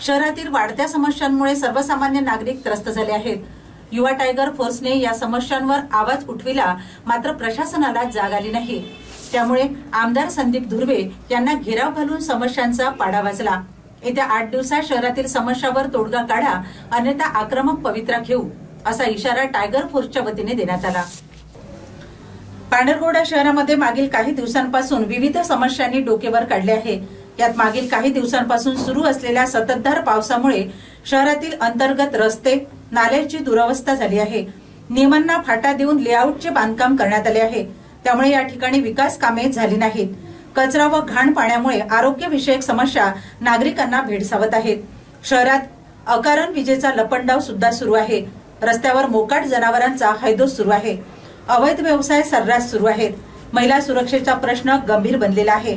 शहरातील वाढत्या समस्यांमुळे सर्वसामान्य नागरिक त्रस्त झाले आहेत। युवा टायगर फोर्सने या समस्यांवर आवाज उठविला, मात्र प्रशासनाला जाग आली नाही। त्यामुळे आमदार संदीप धुर्वे यांना घेराव घालून समस्यांचा पाडा वाजला। येत्या 8 दिवसात शहरातील समस्यांवर तोडगा काढा, अन्यथा आक्रमक पवित्रा घेऊ, असा इशारा टायगर फोर्सच्या वतीने देण्यात आला। पांढरकवडा शहरामध्ये मागील काही दिवसांपासून विविध समस्यांनी डोकेवर काढले आहे। यात मागील काही दिवसांपासून सुरू असलेल्या संततधार पावसामुळे शहरातील अंतर्गत रस्ते, नाल्यांची दुरवस्था झाली आहे। नियमांना फाटा देऊन लेआउटचे बांधकाम करण्यात आले आहे, त्यामुळे या ठिकाणी विकास कामे झाली नाहीत। कचरा व घाण पाण्यामुळे आरोग्यविषयक समस्या नागरिकांना भेडसावत आहेत। शहरात अकारण विजेचा लपंडाव सुद्धा सुरू आहे। रस्त्यावर मोकाट जनावरांचा हैदोस सुरू आहे। अवैध व्यवसाय सर्रास सुरू आहेत। महिला सुरक्षेचा प्रश्न गंभीर बनलेला आहे।